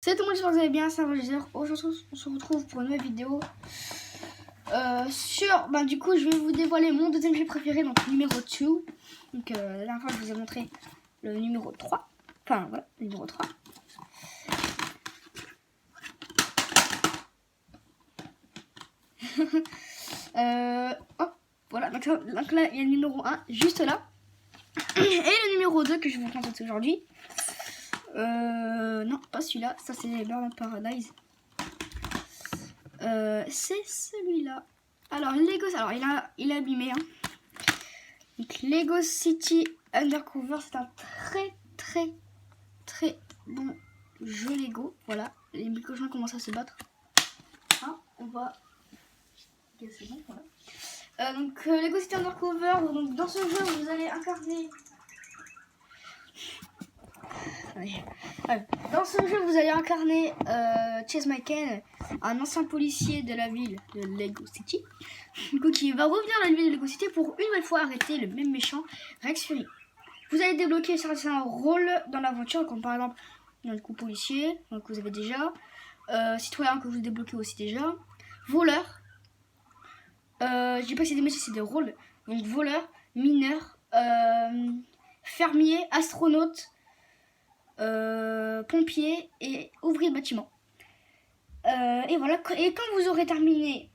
Salut tout le monde, j'espère que vous allez bien, c'est Roger. Aujourd'hui on se retrouve pour une nouvelle vidéo du coup je vais vous dévoiler mon deuxième jeu préféré, donc numéro 2. Donc la dernière fois je vous ai montré le numéro 3. Enfin voilà, le numéro 3. Voilà, donc là il y a le numéro 1 juste là. Et le numéro 2 que je vais vous présenter aujourd'hui. Non, pas celui-là, ça c'est Burnout Paradise. C'est celui-là. Alors Lego, alors il a abîmé. Hein. Donc Lego City Undercover, c'est un très bon jeu Lego. Voilà, les cochons commencent à se battre. Hein, on va. C'est bon, voilà. Donc Lego City Undercover. Donc dans ce jeu, vous allez incarner. Dans ce jeu, vous allez incarner Chase McCain, un ancien policier de la ville de Lego City, qui va revenir à la ville de Lego City pour une nouvelle fois arrêter le même méchant Rex Fury. Vous allez débloquer certains rôles dans l'aventure, comme par exemple dans le coup policier, donc vous avez déjà, citoyen que vous débloquez aussi déjà, voleur, je dis pas que c'est des métiers, c'est des rôles, donc voleur, mineur, fermier, astronaute, pompier et ouvrier de bâtiment. Et voilà, et quand vous aurez terminé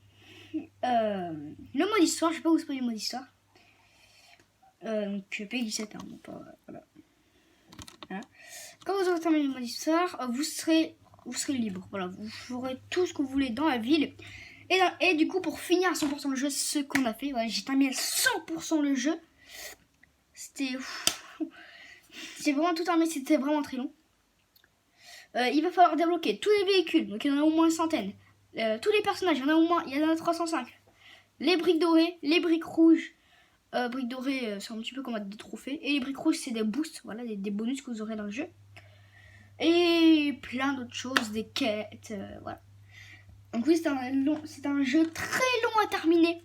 le mode histoire, je vais pas vous spoiler le mode histoire. Donc P17, hein, bon, pas, voilà. Quand vous aurez terminé le mode histoire, vous serez libre. Voilà, vous ferez tout ce que vous voulez dans la ville. Et du coup, pour finir à 100% le jeu, ce qu'on a fait, voilà, j'ai terminé à 100% le jeu. C'est vraiment tout terminé, c'était vraiment très long. Il va falloir débloquer tous les véhicules, donc il y en a au moins une centaine. Tous les personnages, il y en a 305. Les briques dorées, les briques rouges. Briques dorées, c'est un petit peu comme des trophées. Et les briques rouges, c'est des boosts, voilà, des bonus que vous aurez dans le jeu. Et plein d'autres choses, des quêtes, voilà. Donc oui, c'est un jeu très long à terminer.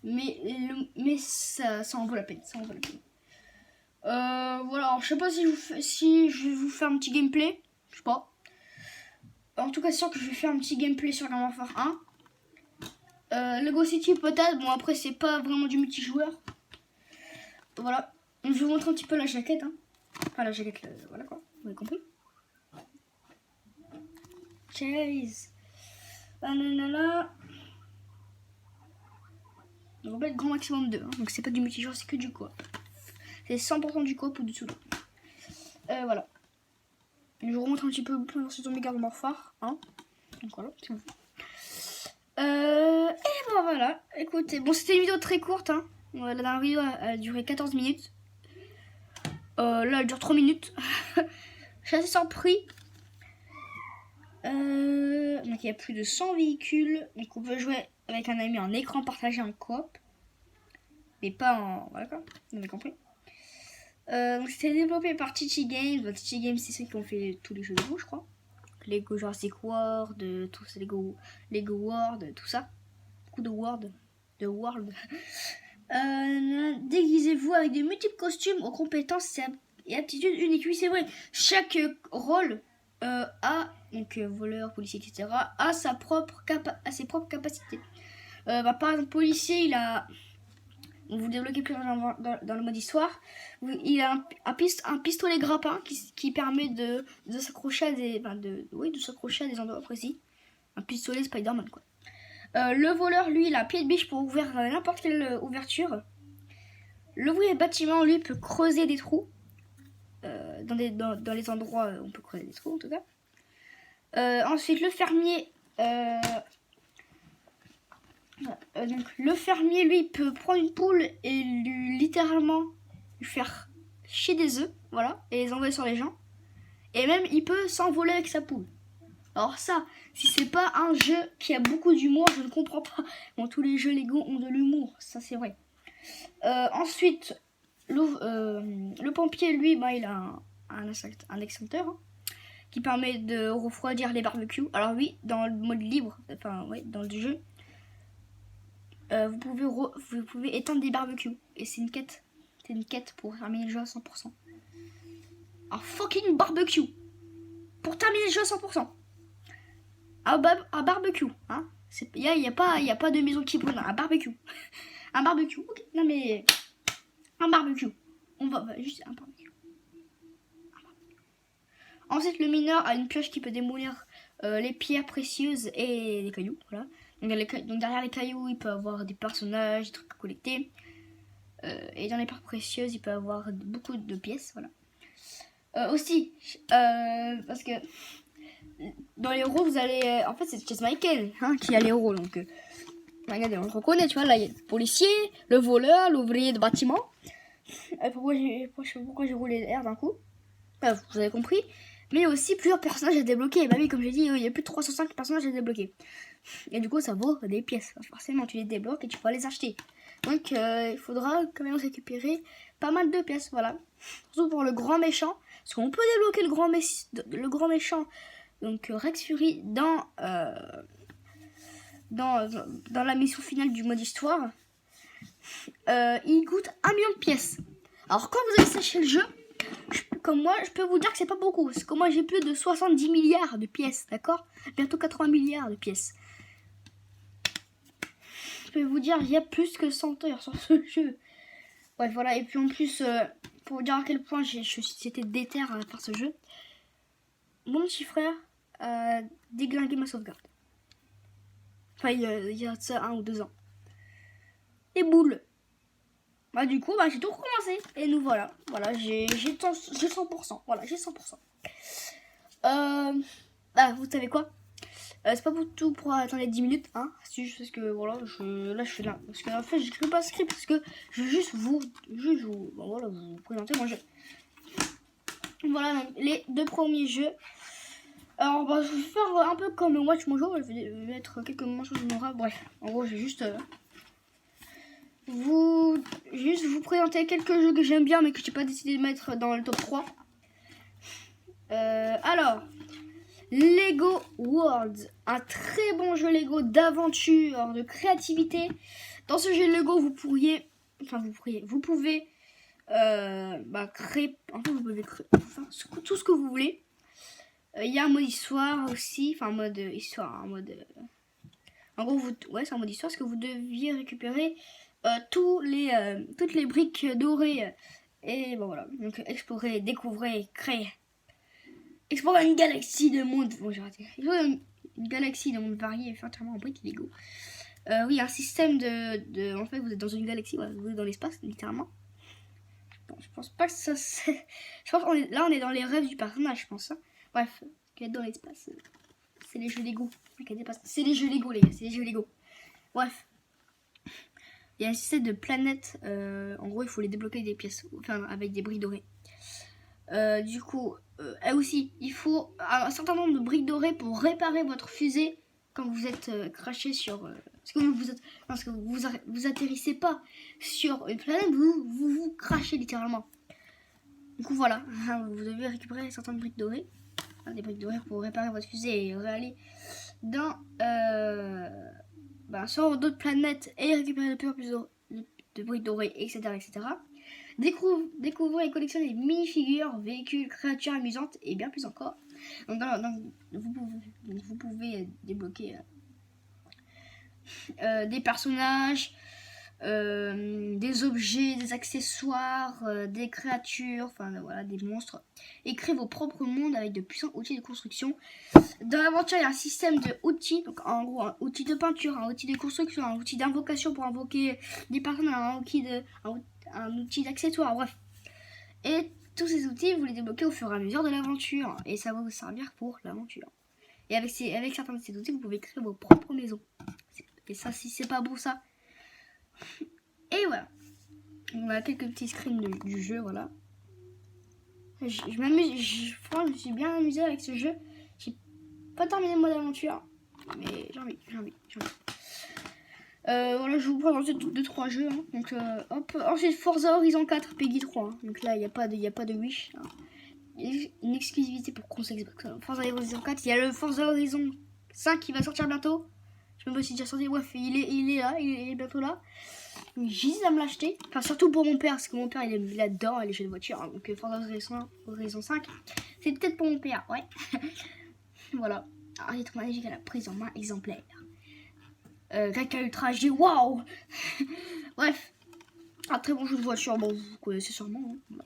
Mais ça en vaut la peine, ça en vaut la peine. Voilà, alors, je sais pas si je vais vous faire un petit gameplay. Je sais pas. En tout cas, c'est sûr que je vais faire un petit gameplay sur Garden Warfare 1. Lego City peut-être. Bon, après, c'est pas vraiment du multijoueur. Voilà. Donc, je vais vous montrer un petit peu la jaquette. Hein. Enfin, la jaquette, voilà quoi. Vous avez compris. Chase. Banana. Donc, on va être grand maximum 2. Hein. Donc, c'est pas du multijoueur, c'est que du coop. C'est 100% du coop ou du solo. Voilà. Je vous remontre un petit peu plus sur mes Garden Warfare 1. Donc voilà, c'est bon. Et bon voilà, écoutez, bon c'était une vidéo très courte, hein. La dernière vidéo a duré 14 minutes. Là elle dure 3 minutes. Je suis assez surpris. Donc il y a plus de 100 véhicules. Donc on peut jouer avec un ami en écran partagé en coop. Mais pas en... Voilà quoi, vous avez compris. Donc c'était développé par TT Games. Donc, TT Games c'est ceux qui ont fait tous les jeux de vous je crois. Lego Jurassic World, tout ça, Lego World, tout ça. Beaucoup de World. Déguisez-vous avec des multiples costumes aux compétences et aptitudes uniques. Oui, c'est vrai. Chaque rôle a, donc voleur, policier, etc., a ses propres capacités. Par exemple, policier, il a... Vous développez plus dans le mode histoire. Il a un pistolet grappin qui permet de s'accrocher à des, de s'accrocher à des endroits précis. Un pistolet Spider-Man quoi. Le voleur, lui, il a un pied de biche pour ouvrir n'importe quelle ouverture. L'ouvrier bâtiment, lui, peut creuser des trous. Dans les endroits où on peut creuser des trous, en tout cas. Ensuite, le fermier... donc le fermier lui peut prendre une poule et littéralement lui faire chier des œufs, voilà, et les envoyer sur les gens. Et même il peut s'envoler avec sa poule. Alors ça, si c'est pas un jeu qui a beaucoup d'humour, je ne comprends pas. Bon, tous les jeux Lego ont de l'humour, ça c'est vrai. Ensuite, le pompier lui, il a un extincteur hein, qui permet de refroidir les barbecues. Alors oui, dans le mode libre, enfin ouais, dans le jeu. Vous pouvez éteindre des barbecues. Et c'est une quête. C'est une quête pour terminer le jeu à 100%. Un fucking barbecue. pour terminer le jeu à 100%. Un barbecue, hein. Il y a pas de maison qui brûle, un barbecue. Un barbecue, ok. Non mais... Un barbecue. On va juste un barbecue. Ensuite, le mineur a une pioche qui peut démolir les pierres précieuses et les cailloux, voilà. Donc derrière les cailloux, il peut avoir des personnages, des trucs à collecter. Et dans les pierres précieuses, il peut avoir beaucoup de pièces, voilà. Aussi, parce que dans les héros, vous allez... En fait, c'est Chase Michael hein, qui a les héros, donc... regardez, on le reconnaît, tu vois, là, il y a le policier, le voleur, l'ouvrier de bâtiment. Pourquoi j'ai roulé R d'un coup? Vous avez compris. Mais aussi plusieurs personnages à débloquer. Bah oui, comme j'ai dit, il y a plus de 305 personnages à débloquer. Et du coup, ça vaut des pièces. Forcément, tu les débloques et tu vas les acheter. Donc, il faudra quand même récupérer pas mal de pièces, voilà. Surtout pour le grand méchant. Parce qu'on peut débloquer le grand méchant, donc Rex Fury, dans la mission finale du mode histoire. Il coûte 1 million de pièces. Alors, quand vous avez séché le jeu, comme moi, je peux vous dire que c'est pas beaucoup. Parce que moi, j'ai plus de 70 milliards de pièces, d'accord? Bientôt 80 milliards de pièces. Je peux vous dire, il y a plus que 100 heures sur ce jeu. Ouais, voilà. Et puis en plus, pour vous dire à quel point j'étais déter à faire ce jeu, mon petit frère a déglingué ma sauvegarde. Enfin, il y a ça 1 ou 2 ans. Et boule. Bah du coup, j'ai tout recommencé. Et nous voilà. Voilà, j'ai 100%. Voilà, j'ai 100%. Vous savez quoi? C'est pas pour tout pour attendre les 10 minutes, hein. C'est juste parce que voilà, là je fais là. Parce que en fait, j'écris pas script parce que je veux juste vous présenter mon jeu. Voilà donc, les 2 premiers jeux. Alors je vais faire un peu comme Watch Mojo. Je vais mettre quelques mentions honorables. Bref, en gros, j'ai juste vous présenter quelques jeux que j'aime bien mais que j'ai pas décidé de mettre dans le top 3. Alors, Lego Worlds, un très bon jeu Lego d'aventure, de créativité. Dans ce jeu Lego, vous pouvez créer, vous pouvez créer tout ce que vous voulez. Il y a un mode histoire aussi, enfin mode histoire, en gros c'est un mode histoire parce que vous deviez récupérer toutes les briques dorées et bon voilà, donc explorer, découvrir, créer. Explorer une galaxie de mondes. Bon, j'ai raté. Une galaxie de mondes variés, entièrement en briques Lego. Oui, un système de. En fait, vous êtes dans une galaxie, voilà, vous êtes dans l'espace, littéralement. Bon, je pense pas que ça. Je pense qu'on est là, on est dans les rêves du personnage, je pense. Hein. Bref, qu'être dans l'espace, c'est les jeux Lego. C'est les jeux Lego, les gars, c'est les jeux Lego. Bref. Il y a un système de planètes. En gros, il faut les débloquer des pièces, enfin, avec des briques dorées. Du coup, aussi, il faut un certain nombre de briques dorées pour réparer votre fusée quand vous êtes craché sur... parce que vous atterrissez pas sur une planète, vous crachez littéralement. Du coup, voilà, vous devez récupérer certaines briques dorées. Des briques dorées pour réparer votre fusée et aller dans... sur d'autres planètes et récupérer de plus en plus de briques dorées, etc. etc. Découvrez et collectionnez des mini-figures, véhicules, créatures amusantes et bien plus encore. Donc, vous pouvez débloquer des personnages, des objets, des accessoires, des créatures, enfin voilà, des monstres. Et créer vos propres mondes avec de puissants outils de construction. Dans l'aventure, il y a un système de outils, donc en gros un outil de peinture, un outil de construction, un outil d'invocation pour invoquer des personnages, un outil d'accessoire, bref. Et tous ces outils, vous les débloquez au fur et à mesure de l'aventure. Et ça va vous servir pour l'aventure. Et avec certains de ces outils, vous pouvez créer vos propres maisons. Et ça, si c'est pas beau, ça. Et voilà. On a quelques petits screens du jeu, voilà. Je m'amuse, franchement, je me suis bien amusé avec ce jeu. J'ai pas terminé le mode aventure, mais j'ai envie. Voilà, je vous présente 2-3 jeux. Hein. Donc, ensuite, Forza Horizon 4, Peggy 3. Hein. Donc là, il n'y a pas de Wish. Hein. Une exclusivité pour console Xbox. Forza Horizon 4. Il y a le Forza Horizon 5 qui va sortir bientôt. Je me suis déjà sorti. Bref, il est là, il est bientôt là. J'hésite à me l'acheter. Enfin, surtout pour mon père, parce que mon père il adore les jeux de voiture. Hein, donc, Forza Horizon 5, c'est peut-être pour mon père, ouais. Voilà. Arbitre magique à la prise en main exemplaire. Reka Ultra HD, waouh. Bref. Un très bon jeu de voiture, bon, vous connaissez sûrement. Hein. Voilà.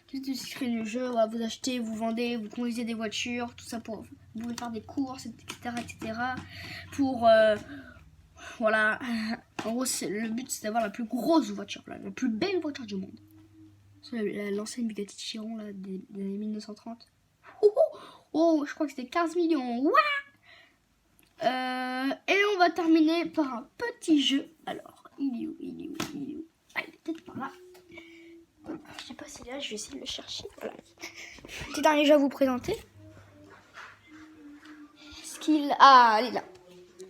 Tout le secret du jeu, voilà, vous achetez, vous vendez, vous conduisez des voitures, tout ça pour. Vous pouvez faire des courses, etc. etc. Pour. Voilà. En gros, le but c'est d'avoir la plus grosse voiture, la plus belle voiture du monde. C'est l'ancienne Bugatti Chiron là, des années 1930. Oh, je crois que c'était 15 millions. Ouah. Et on va terminer par un petit jeu. Alors, il est où? Ah, il est peut-être par là. Je sais pas si là, je vais essayer de le chercher. Voilà. Petit dernier jeu à vous présenter. Ah, il est là.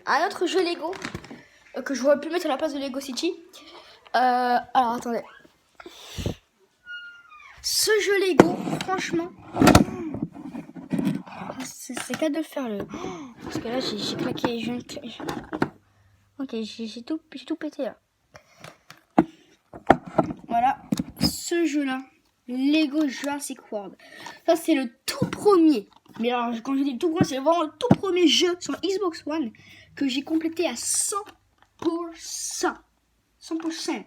Un autre jeu Lego que je aurais pu mettre à la place de Lego City. Alors, attendez. Ce jeu Lego, franchement, c'est qu'à de le faire le. Parce que là, j'ai claqué. Ok, j'ai tout pété là. Voilà, ce jeu-là, Lego Jurassic World. Ça, c'est le tout premier. Mais alors, quand je dis le tout premier, c'est vraiment le tout premier jeu sur Xbox One que j'ai complété à 100%. 100%.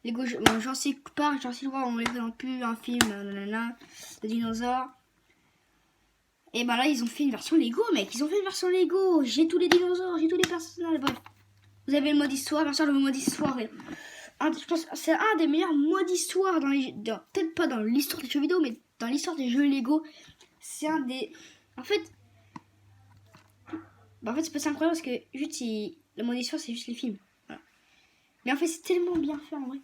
Lego Jurassic Park, Jurassic World, on les présente plus, un film, nanana, de dinosaures. Et ben là, ils ont fait une version Lego, mec. Ils ont fait une version Lego. J'ai tous les dinosaures, j'ai tous les personnages. Bref, vous avez le mode histoire. Bien sûr, le mode histoire est... je pense que c'est un des meilleurs modes histoire peut-être pas dans l'histoire des jeux vidéo, mais dans l'histoire des jeux Lego. C'est un des... En fait, c'est pas incroyable parce que juste le mode histoire, c'est juste les films. Voilà. Mais en fait, c'est tellement bien fait en vrai.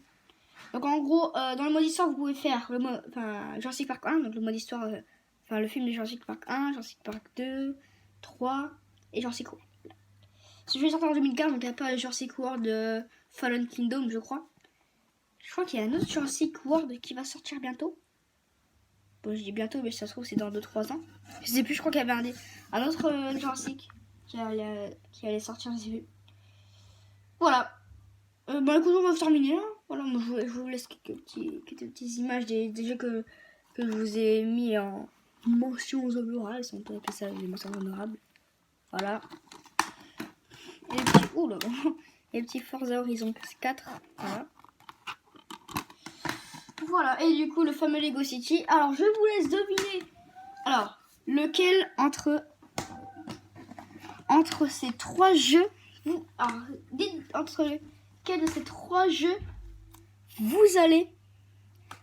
Donc en gros, dans le mode histoire, vous pouvez faire Jurassic Park 1, donc le mode histoire, le film de Jurassic Park 1, Jurassic Park 2, 3 et Jurassic World. Ce jeu est sorti en 2015, donc il n'y a pas Jurassic World Fallen Kingdom, je crois. Je crois qu'il y a un autre Jurassic World qui va sortir bientôt. Bon, je dis bientôt, mais ça se trouve c'est dans 2-3 ans. Je sais plus, je crois qu'il y avait un autre Jurassic qui allait sortir, je sais plus. Voilà. Écoute, on va terminer là. Voilà, moi, je vous laisse quelques petites images des jeux que je vous ai mis en mentions honorables. On peut appeler ça des mentions honorables. Voilà. Et les petits, les petits Forza Horizon 4. Voilà. Voilà, et du coup, le fameux Lego City. Alors, je vous laisse deviner. Alors, lequel entre ces trois jeux, alors, dites entre lequel de ces trois jeux vous allez.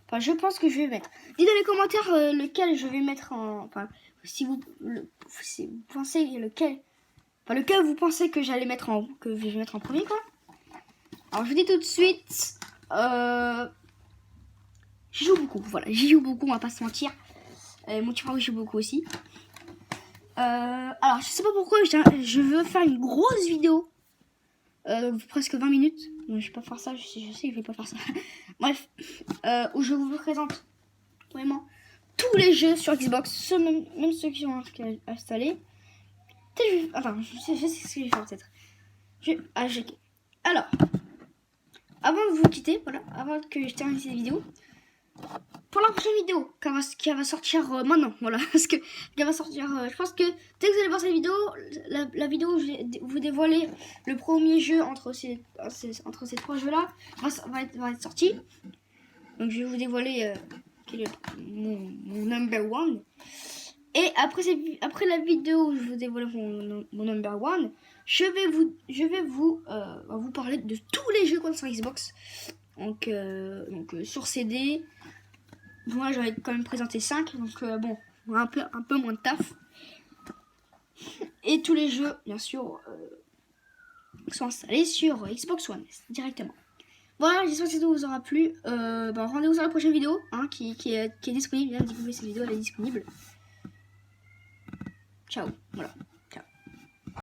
Enfin, je pense que je vais mettre. Dites dans les commentaires lequel je vais mettre en. Enfin, si vous pensez lequel. Enfin, lequel vous pensez que j'allais mettre que je vais mettre en premier, quoi. Alors, je vous dis tout de suite. J'y joue beaucoup, voilà, j'y joue beaucoup, on va pas se mentir. Mon petit frère, j'y joue beaucoup aussi. Alors, je sais pas pourquoi je veux faire une grosse vidéo. Presque 20 minutes. Non, je vais pas faire ça, je sais que je vais pas faire ça. Bref, où je vous présente vraiment tous les jeux sur Xbox, même ceux qui sont installés. Attends, je sais ce que je vais faire peut-être. Alors, avant de vous quitter, voilà, avant que je termine cette vidéo, pour la prochaine vidéo qui va sortir maintenant, voilà, parce que qui va sortir, je pense que dès que vous allez voir cette vidéo, la vidéo où je vais vous dévoiler le premier jeu entre ces trois jeux là va être sorti. Donc je vais vous dévoiler quel est mon number one. Et après la vidéo où je vous dévoile mon number one, je vais vous parler de tous les jeux qu'on a sur Xbox. Donc sur CD. Moi j'en ai quand même présenté 5, donc bon, un peu moins de taf. Et tous les jeux, bien sûr, sont installés sur Xbox One directement. Voilà, j'espère que cette vidéo vous aura plu. Rendez-vous sur la prochaine vidéo, hein, qui est disponible. Bien, cette vidéo elle est disponible. Ciao, voilà.